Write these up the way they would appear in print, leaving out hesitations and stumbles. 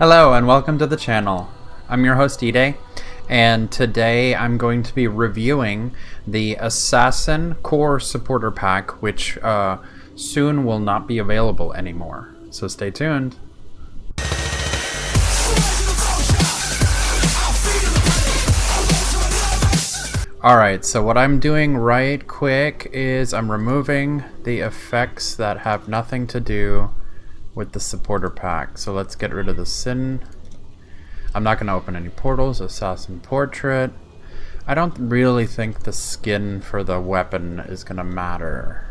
Hello and welcome to the channel. I'm your host Ide, and today I'm going to be reviewing the Assassin Core Supporter Pack, which soon will not be available anymore. So stay tuned. Alright, so what I'm doing right quick is I'm removing the effects that have nothing to do with the supporter pack. So let's get rid of the sin. I'm not going to open any portals. Assassin portrait. I don't really think the skin for the weapon is going to matter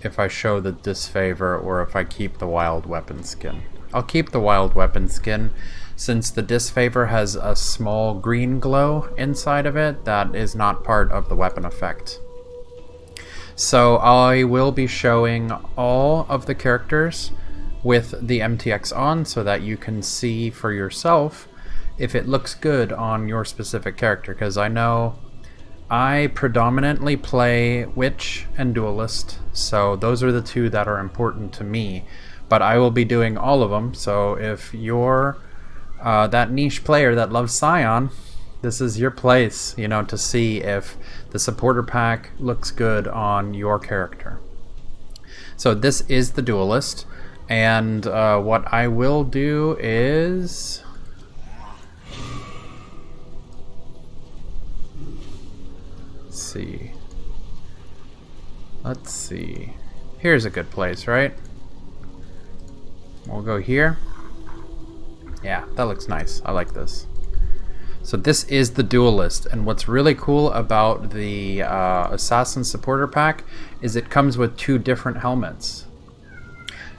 if I show the disfavor or if I keep the wild weapon skin. I'll keep the wild weapon skin since the disfavor has a small green glow inside of it that is not part of the weapon effect. So I will be showing all of the characters with the MTX on so that you can see for yourself if it looks good on your specific character, because I know I predominantly play Witch and Dualist, so those are the two that are important to me, but I will be doing all of them. So if you're that niche player that loves Sion, this is your place, you know, to see if the supporter pack looks good on your character. So this is the Dualist, and what I will do is let's see. Here's a good place, right? We'll go here. Yeah, that looks nice. I like this. So this is the Dualist, and what's really cool about the Assassin Supporter Pack is it comes with two different helmets.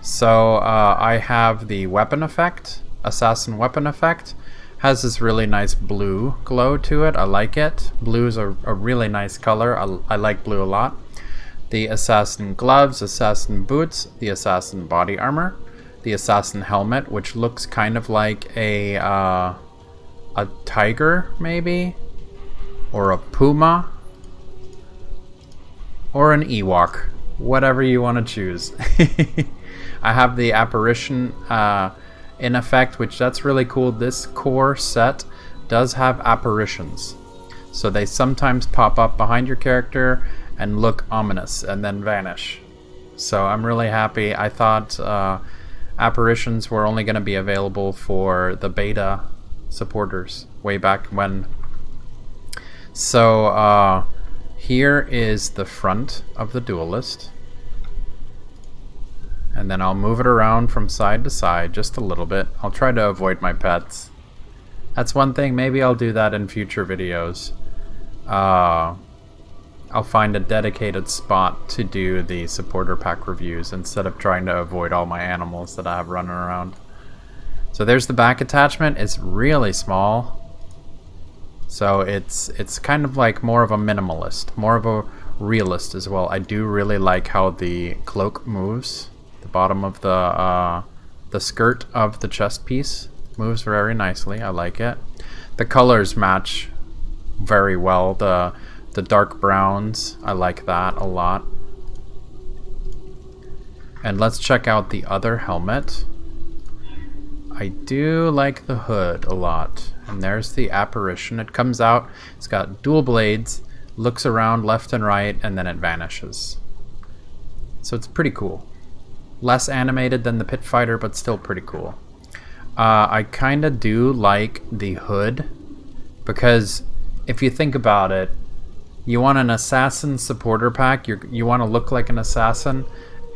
So I have the weapon effect, Assassin weapon effect, has this really nice blue glow to it. I like it. Blue is a really nice color. I like blue a lot. The Assassin gloves, Assassin boots, the Assassin body armor, the Assassin helmet, which looks kind of like a tiger, maybe, or a puma, or an Ewok, whatever you want to choose. I have the apparition in effect, which that's really cool. This core set does have apparitions, so they sometimes pop up behind your character and look ominous and then vanish. So I'm really happy. I thought apparitions were only going to be available for the beta supporters way back when. So here is the front of the Dualist, and then I'll move it around from side to side just a little bit. I'll try to avoid my pets. That's one thing. Maybe I'll do that in future videos. I'll find a dedicated spot to do the supporter pack reviews instead of trying to avoid all my animals that I have running around. So there's the back attachment. It's really small. So it's kind of like more of a minimalist, more of a realist as well. I do really like how the cloak moves. The bottom of the skirt of the chest piece moves very nicely. I like it. The colors match very well. The dark browns, I like that a lot. And let's check out the other helmet. I do like the hood a lot. And there's the apparition. It comes out, it's got dual blades, looks around left and right, and then it vanishes. So it's pretty cool. Less animated than the Pit Fighter, but still pretty cool. I kind of do like the hood, because if you think about it, you want an assassin supporter pack, you want to look like an assassin,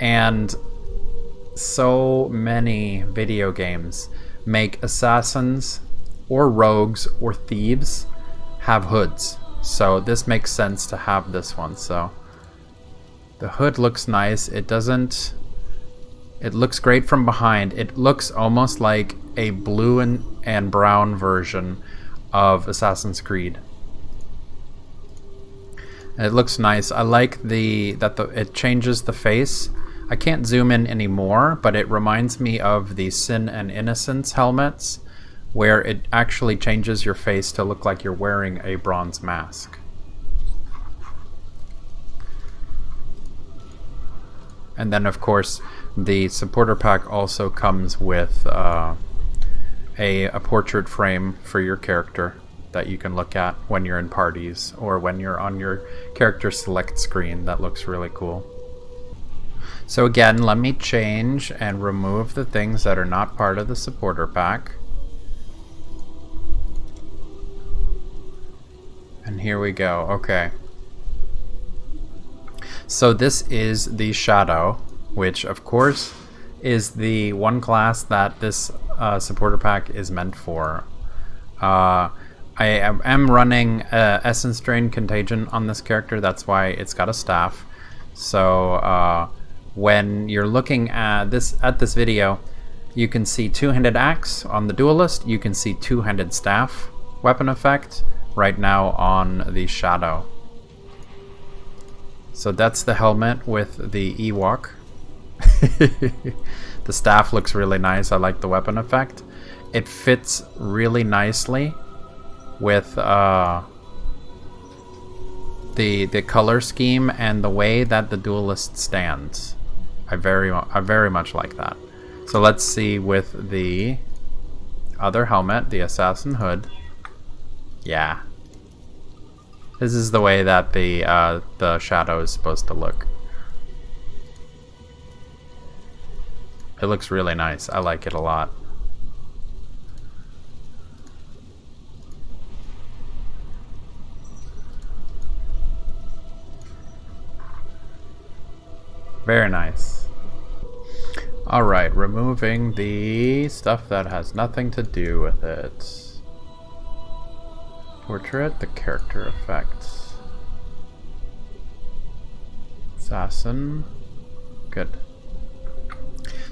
and so many video games make assassins or rogues or thieves have hoods. So this makes sense to have this one. So the hood looks nice. It looks great from behind. It looks almost like a blue and brown version of Assassin's Creed. And it looks nice. I like it changes the face. I can't zoom in anymore, but it reminds me of the Sin and Innocence helmets, where it actually changes your face to look like you're wearing a bronze mask. And then of course The supporter pack also comes with a portrait frame for your character that you can look at when you're in parties or when you're on your character select screen. That looks really cool. So again, let me change and remove the things that are not part of the supporter pack. And here we go. Okay. So this is the Shadow, which of course is the one class that this supporter pack is meant for. I am running Essence Drain Contagion on this character. That's why it's got a staff. So when you're looking at this video, you can see two-handed axe on the Dualist. You can see two-handed staff weapon effect right now on the Shadow. So that's the helmet with the Ewok. The staff looks really nice. I like the weapon effect. It fits really nicely with the color scheme and the way that the Dualist stands. I very much like that. So let's see with the other helmet, the Assassin Hood. Yeah. This is the way that the Shadow is supposed to look. It looks really nice. I like it a lot. Very nice. Alright, removing the stuff that has nothing to do with it. Portrait, the character effects. Assassin. Good.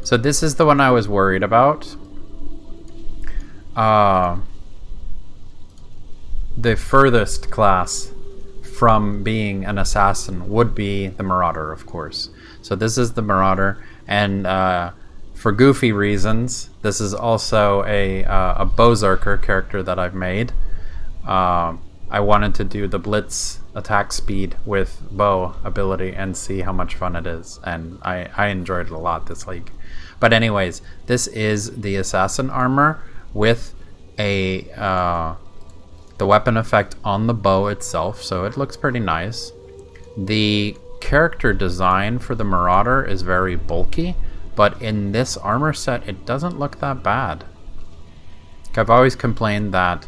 So this is the one I was worried about. The furthest class from being an assassin would be the Marauder, of course. So this is the Marauder, and for goofy reasons, this is also a Berserker character that I've made. I wanted to do the Blitz attack speed with bow ability and see how much fun it is, and I enjoyed it a lot this league. But anyways, this is the Assassin armor with the weapon effect on the bow itself, so it looks pretty nice. The character design for the Marauder is very bulky, but in this armor set it doesn't look that bad. I've always complained that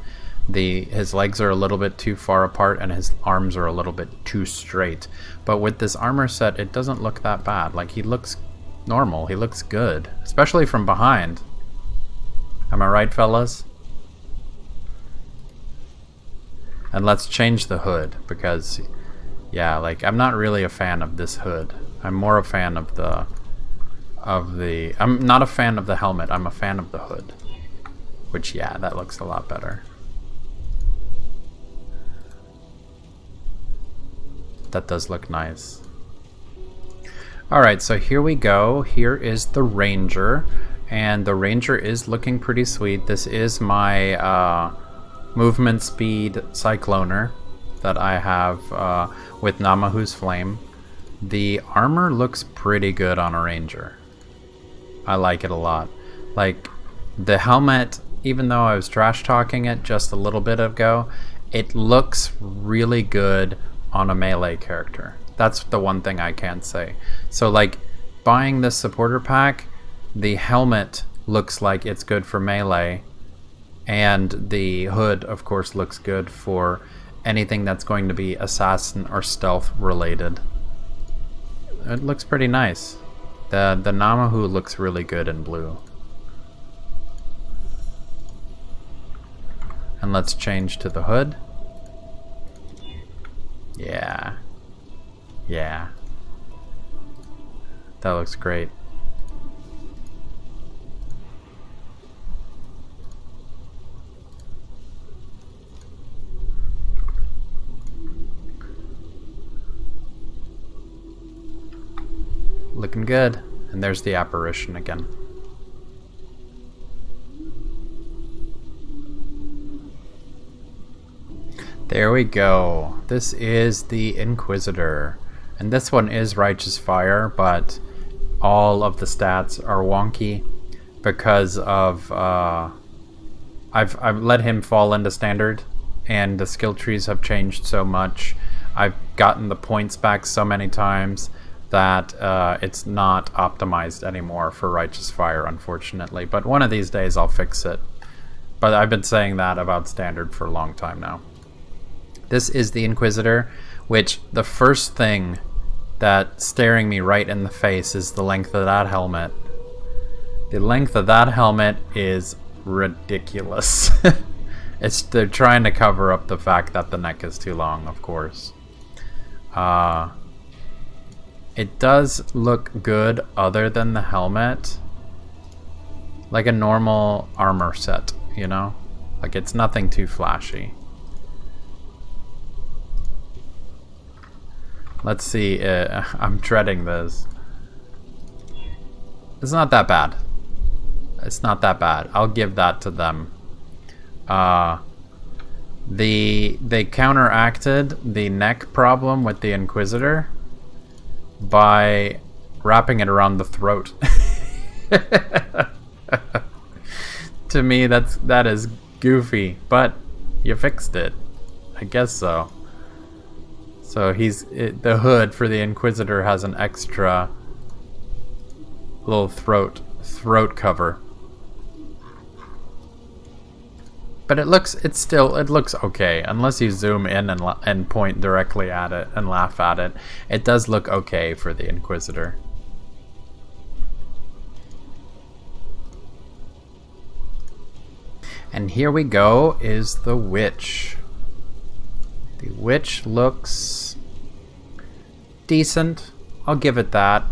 his legs are a little bit too far apart and his arms are a little bit too straight, but with this armor set it doesn't look that bad. Like, he looks normal, he looks good, especially from behind. Am I right, fellas? And let's change the hood, because yeah, like, I'm not really a fan of this hood. I'm more a fan of I'm not a fan of the helmet, I'm a fan of the hood. Which, yeah, that looks a lot better. That does look nice. Alright, so here we go. Here is the Ranger, and the Ranger is looking pretty sweet. This is my movement speed Cycloner that I have with Namahu's Flame. The armor looks pretty good on a Ranger. I like it a lot. Like, the helmet, even though I was trash talking it just a little bit ago, it looks really good on a melee character. That's the one thing I can't say. So, like, buying this supporter pack, the helmet looks like it's good for melee, and the hood, of course, looks good for anything that's going to be assassin or stealth related. It looks pretty nice. The Namahu looks really good in blue. And let's change to the hood. Yeah. Yeah. That looks great. Looking good. And there's the apparition again. There we go. This is the Inquisitor. And this one is Righteous Fire, but all of the stats are wonky because of I've let him fall into standard, and the skill trees have changed so much. I've gotten the points back so many times that it's not optimized anymore for Righteous Fire, unfortunately. But one of these days I'll fix it. But I've been saying that about standard for a long time now. This is the Inquisitor, which the first thing that's staring me right in the face is the length of that helmet. The length of that helmet is ridiculous. They're trying to cover up the fact that the neck is too long, of course. It does look good other than the helmet. Like a normal armor set, you know? Like, it's nothing too flashy. Let's see. I'm dreading this. It's not that bad. It's not that bad. I'll give that to them. They counteracted the neck problem with the Inquisitor by wrapping it around the throat. To me, that is goofy, but you fixed it. I guess so. So the hood for the Inquisitor has an extra little throat cover. But it looks okay, unless you zoom in and point directly at it and laugh at it. It does look okay for the Inquisitor. And here we go is the Witch. The Witch looks decent. I'll give it that.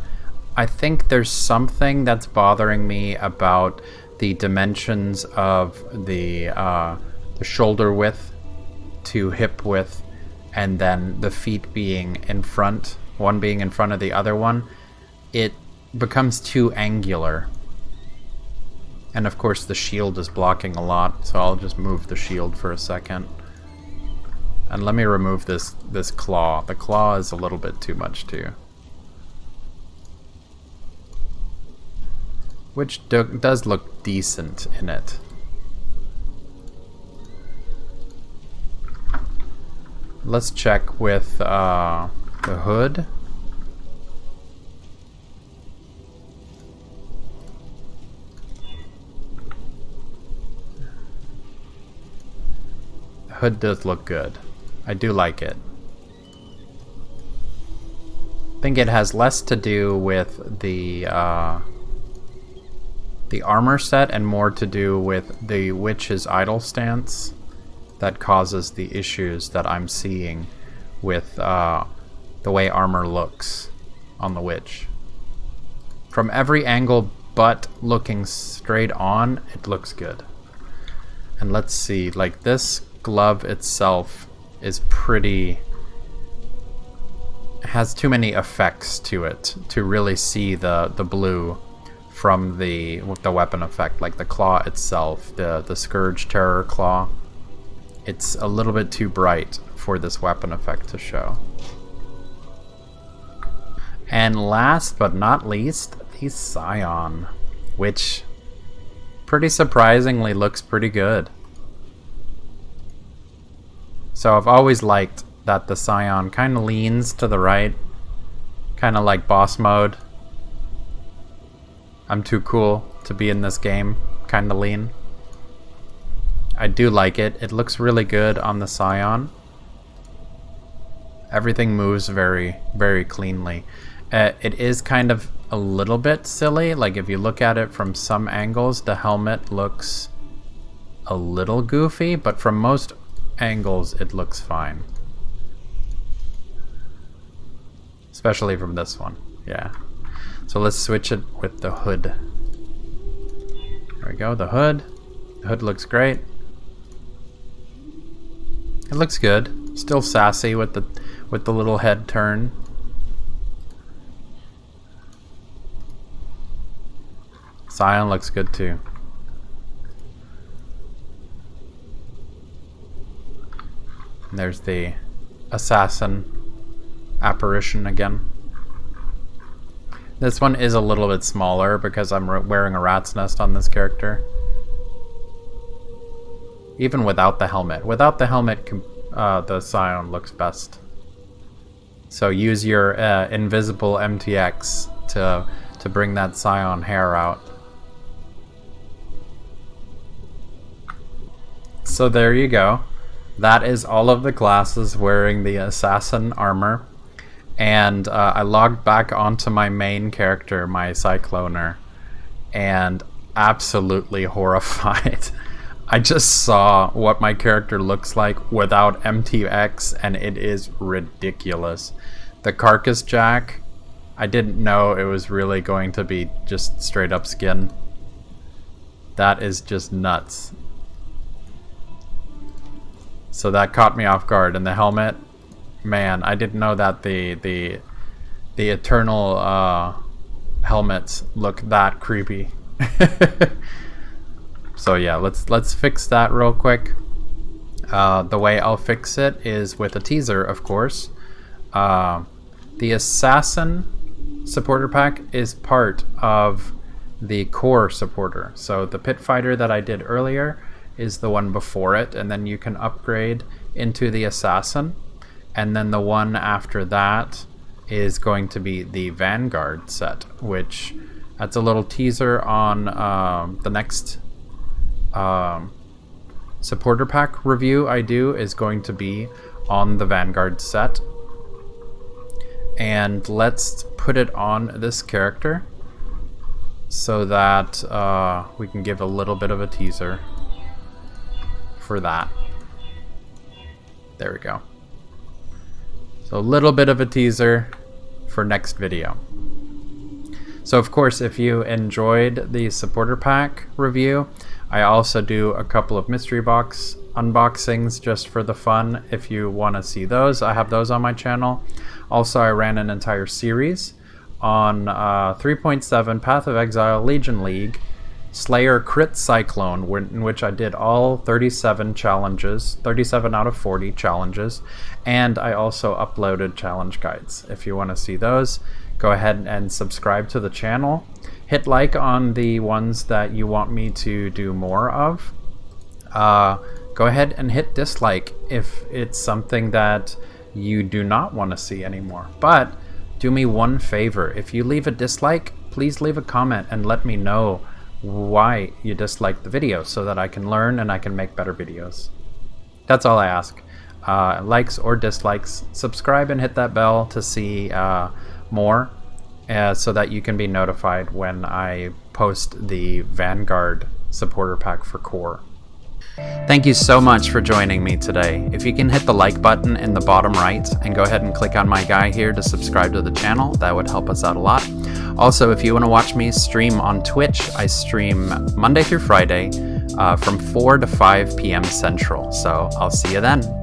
I think there's something that's bothering me about the dimensions of the shoulder width to hip width, and then the feet being in front, one being in front of the other one. It becomes too angular. And of course the shield is blocking a lot, so I'll just move the shield for a second. And let me remove this claw. The claw is a little bit too much too. Which does look decent in it. Let's check with the hood. The hood does look good. I do like it. I think it has less to do with the armor set and more to do with the Witch's idle stance that causes the issues that I'm seeing with the way armor looks on the Witch. From every angle but looking straight on, it looks good. And let's see, like this glove itself is pretty... has too many effects to it to really see the blue from the weapon effect, like the claw itself, the Scourge Terror Claw. It's a little bit too bright for this weapon effect to show. And last but not least, the Sion, which pretty surprisingly looks pretty good. So I've always liked that the Sion kind of leans to the right, kind of like boss mode. I'm too cool to be in this game, kind of lean. I do like it. It looks really good on the Sion. Everything moves very, very cleanly. It is kind of a little bit silly. Like if you look at it from some angles, the helmet looks a little goofy, but from most angles, it looks fine. Especially from this one, yeah. So let's switch it with the hood. There we go, the hood. The hood looks great. It looks good. Still sassy with the little head turn. Sion looks good too. And there's the assassin apparition again. This one is a little bit smaller because I'm wearing a rat's nest on this character. Even without the helmet. Without the helmet, the Sion looks best. So use your invisible MTX to bring that Sion hair out. So there you go. That is all of the classes wearing the assassin armor. And I logged back onto my main character, my Cycloner, and absolutely horrified. I just saw what my character looks like without MTX, and it is ridiculous. The carcass jack, I didn't know it was really going to be just straight up skin. That is just nuts. So that caught me off guard. And the helmet, man, I didn't know that the eternal helmets look that creepy. So yeah, let's fix that real quick. The way I'll fix it is with a teaser, of course. The assassin supporter pack is part of the core supporter. So the pit fighter that I did earlier is the one before it, and then you can upgrade into the assassin. And then the one after that is going to be the Vanguard set, which that's a little teaser on the next supporter pack review I do is going to be on the Vanguard set. And let's put it on this character so that we can give a little bit of a teaser for that. There we go. So a little bit of a teaser for next video. So of course, if you enjoyed the supporter pack review, I also do a couple of mystery box unboxings just for the fun. If you want to see those, I have those on my channel. Also, I ran an entire series on 3.7 Path of Exile Legion League Slayer Crit Cyclone, in which I did all 37 challenges, 37 out of 40 challenges, and I also uploaded challenge guides. If you want to see those, go ahead and subscribe to the channel. Hit like on the ones that you want me to do more of. Go ahead and hit dislike if it's something that you do not want to see anymore. But do me one favor. If you leave a dislike, please leave a comment and let me know why you disliked the video so that I can learn and I can make better videos. That's all I ask. Likes or dislikes, subscribe and hit that bell to see more so that you can be notified when I post the Vanguard supporter pack for core. Thank you so much for joining me today. If you can hit the like button in the bottom right and go ahead and click on my guy here to subscribe to the channel, that would help us out a lot. Also, if you want to watch me stream on Twitch, I stream Monday through Friday from 4 to 5 p.m. Central. So I'll see you then.